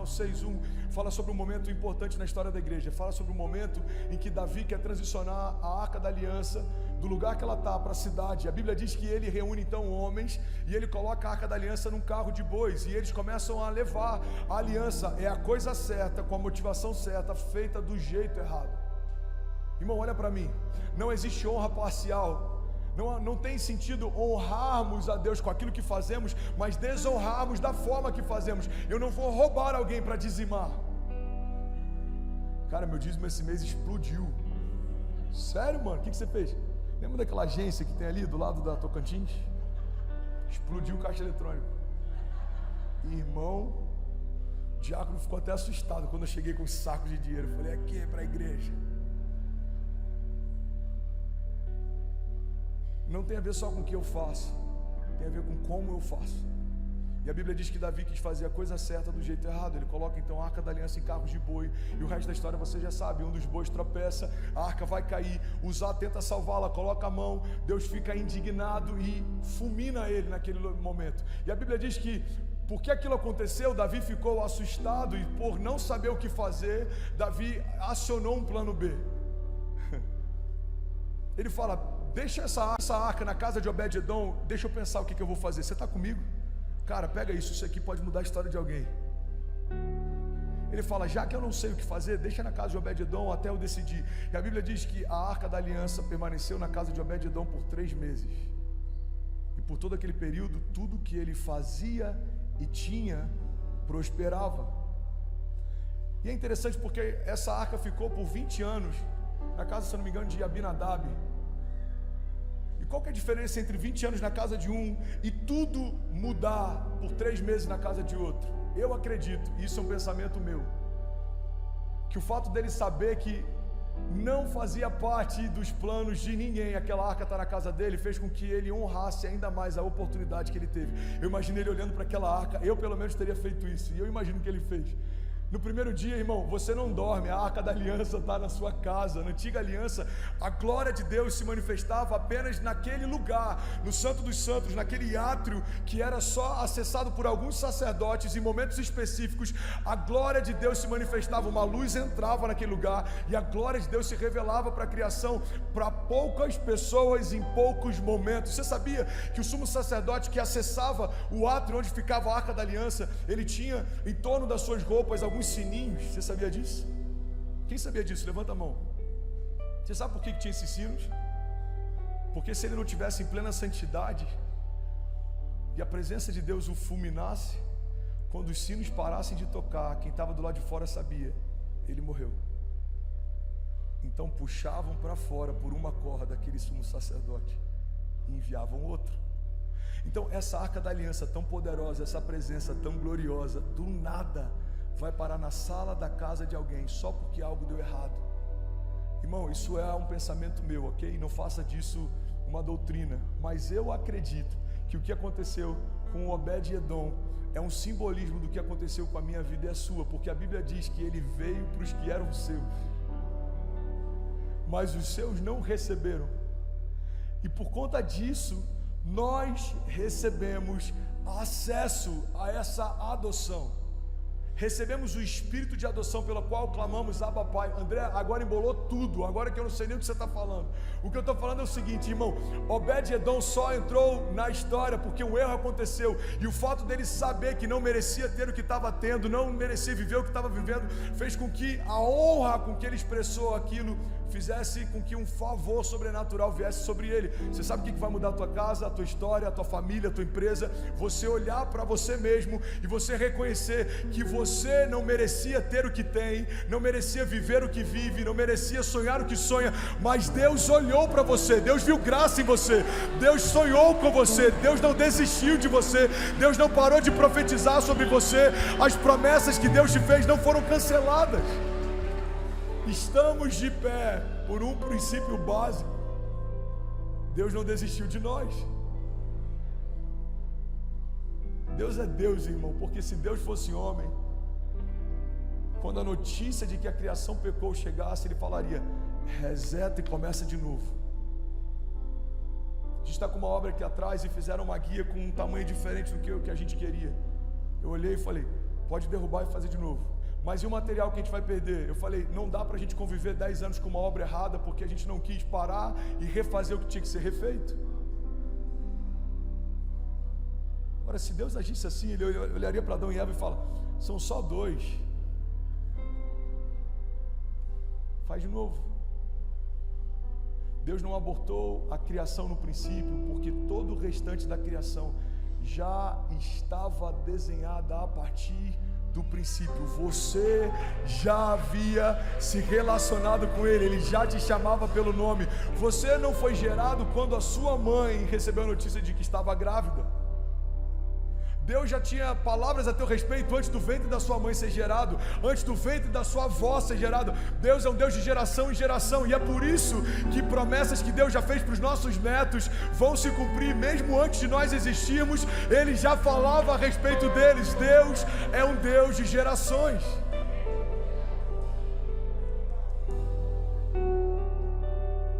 Samuel 6:1 fala sobre um momento importante na história da igreja. Fala sobre o momento em que Davi quer transicionar a Arca da Aliança do lugar que ela está para a cidade. A Bíblia diz que ele reúne então homens e ele coloca a Arca da Aliança num carro de bois e eles começam a levar a aliança. É a coisa certa, com a motivação certa, feita do jeito errado. Irmão, olha para mim, não existe honra parcial. Não tem sentido honrarmos a Deus com aquilo que fazemos, mas desonrarmos da forma que fazemos. Eu não vou roubar alguém para dizimar. Cara, meu dízimo esse mês explodiu. Sério, mano? O que você fez? Lembra daquela agência que tem ali do lado da Tocantins? Explodiu o caixa eletrônico. Irmão, o diácono ficou até assustado quando eu cheguei com um saco de dinheiro. Eu falei, aqui é para a igreja. Não tem a ver só com o que eu faço, tem a ver com como eu faço. E a Bíblia diz que Davi quis fazer a coisa certa do jeito errado. Ele coloca então a Arca da Aliança em carros de boi, e o resto da história você já sabe. Um dos bois tropeça, a arca vai cair, Uzá tenta salvá-la, coloca a mão, Deus fica indignado e fulmina ele naquele momento. E a Bíblia diz que porque aquilo aconteceu, Davi ficou assustado, e por não saber o que fazer, Davi acionou um plano B. Ele fala, deixa essa arca na casa de Obed-Edom, deixa eu pensar o que eu vou fazer. Você está comigo? Cara, pega isso aqui pode mudar a história de alguém. Ele fala, já que eu não sei o que fazer, deixa na casa de Obed-Edom até eu decidir. E a Bíblia diz que a Arca da Aliança permaneceu na casa de Obed-Edom por 3 meses. E por todo aquele período, tudo que ele fazia e tinha, prosperava. E é interessante porque essa arca ficou por 20 anos na casa, se eu não me engano, de Abinadab. E qual que é a diferença entre 20 anos na casa de um e tudo mudar por 3 meses na casa de outro? Eu acredito, e isso é um pensamento meu, que o fato dele saber que não fazia parte dos planos de ninguém, aquela arca estar na casa dele, fez com que ele honrasse ainda mais a oportunidade que ele teve. Eu imaginei ele olhando para aquela arca, eu pelo menos teria feito isso, e eu imagino que ele fez. No primeiro dia, irmão, você não dorme, a Arca da Aliança está na sua casa. Na antiga aliança, a glória de Deus se manifestava apenas naquele lugar, no Santo dos Santos, naquele átrio que era só acessado por alguns sacerdotes em momentos específicos. A glória de Deus se manifestava, uma luz entrava naquele lugar e a glória de Deus se revelava para a criação, para poucas pessoas em poucos momentos. Você sabia que o sumo sacerdote que acessava o átrio onde ficava a Arca da Aliança, ele tinha em torno das suas roupas alguns sininhos? Você sabia disso? Quem sabia disso? Levanta a mão. Você sabe por que tinha esses sinos? Porque se ele não tivesse em plena santidade e a presença de Deus o fulminasse, quando os sinos parassem de tocar, quem estava do lado de fora sabia, ele morreu. Então puxavam para fora por uma corda aquele sumo sacerdote e enviavam outro. Então essa Arca da Aliança tão poderosa, essa presença tão gloriosa, do nada vai parar na sala da casa de alguém só porque algo deu errado. Irmão, isso é um pensamento meu, ok? Não faça disso uma doutrina, mas eu acredito que o que aconteceu com Obed-Edom é um simbolismo do que aconteceu com a minha vida e a sua, porque a Bíblia diz que ele veio para os que eram seus, mas os seus não receberam, e por conta disso nós recebemos acesso a essa adoção. Recebemos o espírito de adoção pelo qual clamamos Abba Pai. André, agora embolou tudo, agora que eu não sei nem o que você está falando. O que eu estou falando é o seguinte, irmão, Obed-Edom só entrou na história porque um erro aconteceu, e o fato dele saber que não merecia ter o que estava tendo, não merecia viver o que estava vivendo, fez com que a honra com que ele expressou aquilo fizesse com que um favor sobrenatural viesse sobre ele. Você sabe o que vai mudar a tua casa, a tua história, a tua família, a tua empresa? Você olhar para você mesmo e você reconhecer que você não merecia ter o que tem, não merecia viver o que vive, não merecia sonhar o que sonha, mas Deus olhou para você, Deus viu graça em você, Deus sonhou com você, Deus não desistiu de você, Deus não parou de profetizar sobre você, as promessas que Deus te fez não foram canceladas. Estamos de pé por um princípio básico: Deus não desistiu de nós. Deus é Deus, irmão, porque se Deus fosse homem, quando a notícia de que a criação pecou chegasse, ele falaria: reseta e começa de novo. A gente está com uma obra aqui atrás e fizeram uma guia com um tamanho diferente do que a gente queria. Eu olhei e falei: pode derrubar e fazer de novo. Mas e o material que a gente vai perder? Eu falei, não dá pra gente conviver 10 anos com uma obra errada, porque a gente não quis parar e refazer o que tinha que ser refeito. Agora, se Deus agisse assim, Ele olharia para Adão e Eva e fala, são só 2. Faz de novo. Deus não abortou a criação no princípio, porque todo o restante da criação já estava desenhada a partir do princípio. Você já havia se relacionado com Ele, Ele já te chamava pelo nome. Você não foi gerado quando a sua mãe recebeu a notícia de que estava grávida. Deus já tinha palavras a teu respeito antes do ventre da sua mãe ser gerado, antes do ventre da sua avó ser gerado. Deus é um Deus de geração em geração, e é por isso que promessas que Deus já fez para os nossos netos vão se cumprir, mesmo antes de nós existirmos. Ele já falava a respeito deles. Deus é um Deus de gerações.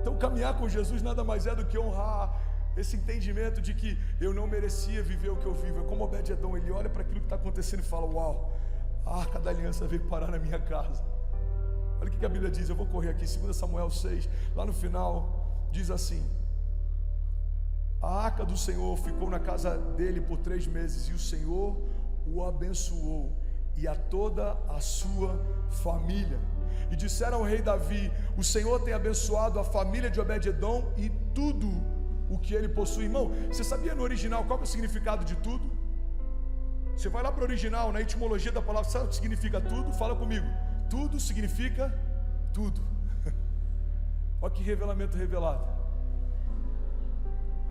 Então caminhar com Jesus nada mais é do que honrar esse entendimento de que eu não merecia viver o que eu vivo. É como Obed-Edom, ele olha para aquilo que está acontecendo e fala, uau, a arca da aliança veio parar na minha casa. Olha o que a Bíblia diz, eu vou correr aqui, 2 Samuel 6, lá no final, diz assim, a arca do Senhor ficou na casa dele por 3 meses, e o Senhor o abençoou, e a toda a sua família. E disseram ao rei Davi, o Senhor tem abençoado a família de Obed-Edom e tudo o que ele possui. Irmão, você sabia no original qual é o significado de tudo? Você vai lá para o original, na etimologia da palavra, sabe o que significa tudo? Fala comigo. Tudo significa tudo. Olha que revelamento revelado.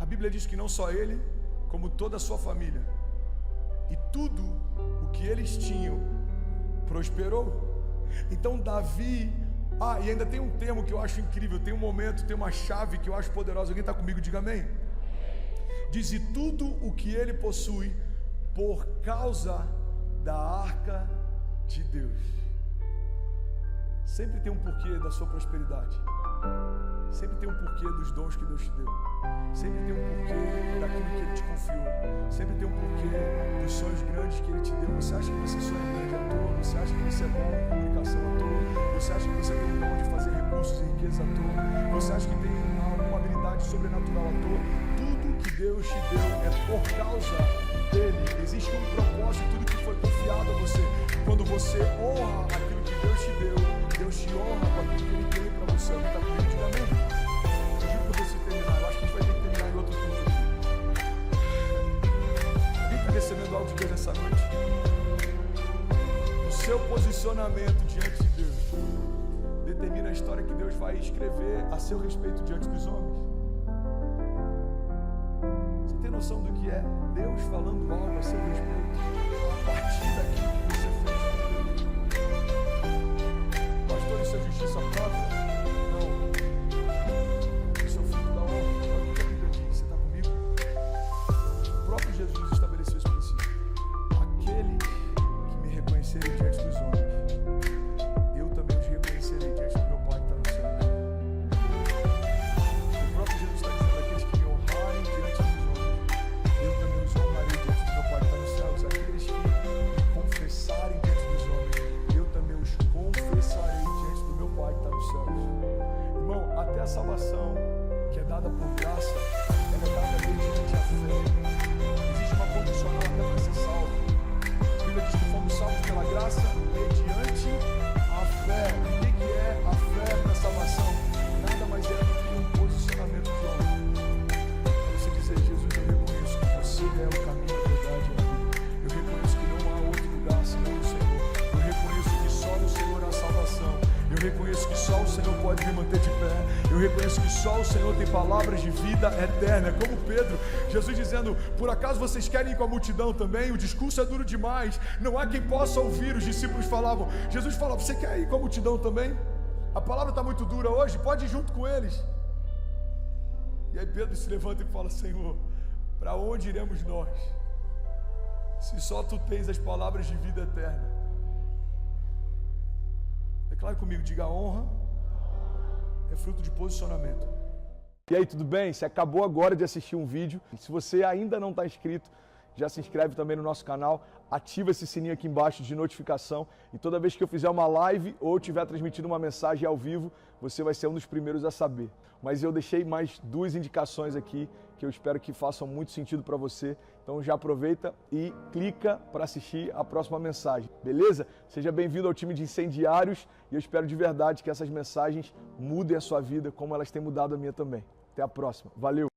A Bíblia diz que não só ele, como toda a sua família, e tudo o que eles tinham prosperou. Então Davi, e ainda tem um termo que eu acho incrível, tem um momento, tem uma chave que eu acho poderosa. Alguém está comigo? Diga amém. Diz, e tudo o que ele possui por causa da arca de Deus. Sempre tem um porquê da sua prosperidade. Sempre tem um porquê dos dons que Deus te deu. Sempre tem um porquê daquilo que Ele te confiou. Sempre tem um porquê dos sonhos grandes que Ele te deu. Você acha que você sonha grande à toa? Você acha que você é bom em comunicação à toa? Você acha que você tem o dom de fazer recursos e riqueza à toa? Você acha que tem uma habilidade sobrenatural à toa? Tudo que Deus te deu é por causa dele. Existe um propósito em tudo que foi confiado a você. Quando você honra aquilo que Deus te deu, Deus te honra com aquilo que Ele tem para você. Alguém está comigo? Diga amém. Eu digo para você terminar. Eu acho que a gente vai ter que terminar em outro culto. Alguém está recebendo algo de Deus nessa noite? O seu posicionamento diante de Deus determina a história que Deus vai escrever a seu respeito diante dos homens. Você tem noção do que é Deus falando algo a seu respeito a partir daquilo que você fez? Pastor, isso é justiça própria? Não. Isso é o fruto da honra. Olha o que a Bíblia diz. Você está comigo? O próprio Jesus estabeleceu esse princípio. Aqueles que me reconhecerem diante dos homens, eu também os reconhecerei diante do meu Pai que está no céu. O próprio Jesus está dizendo, aqueles que me honrarem diante dos homens, eu também os honrarei diante do meu Pai que está nos céus. Aqueles que me confessarem diante dos homens, eu também os confessarei diante do meu Pai que está nos céus. Irmão, até a salvação que é dada por graça, ela é dada mediante a fé. Existe uma condicional até para ser salvo. A Bíblia diz que fomos salvos pela graça mediante a fé. O que é a fé para a salvação? Nada mais é do que um posicionamento de honra. Você dizer, Jesus, eu reconheço que você é o caminho, a verdade e a vida. Eu reconheço que não há outro lugar senão no Senhor. Eu reconheço que só no Senhor há salvação. Eu reconheço que só o Senhor pode me manter de pé. Eu reconheço que só o Senhor tem palavras de vida eterna. Como Pedro, Jesus dizendo, por acaso vocês querem ir com a multidão também? O discurso é duro demais, não há quem possa ouvir. Os discípulos falavam, Jesus falava, você quer ir com a multidão também? A palavra está muito dura hoje, pode ir junto com eles. E aí Pedro se levanta e fala, Senhor, para onde iremos nós? Se só Tu tens as palavras de vida eterna. Declare comigo, diga, a honra é fruto de posicionamento. E aí, tudo bem? Você acabou agora de assistir um vídeo. Se você ainda não está inscrito, já se inscreve também no nosso canal, ativa esse sininho aqui embaixo de notificação e toda vez que eu fizer uma live ou estiver transmitindo uma mensagem ao vivo, você vai ser um dos primeiros a saber. Mas eu deixei mais 2 indicações aqui que eu espero que façam muito sentido para você. Então já aproveita e clica para assistir a próxima mensagem, beleza? Seja bem-vindo ao time de incendiários e eu espero de verdade que essas mensagens mudem a sua vida como elas têm mudado a minha também. Até a próxima. Valeu!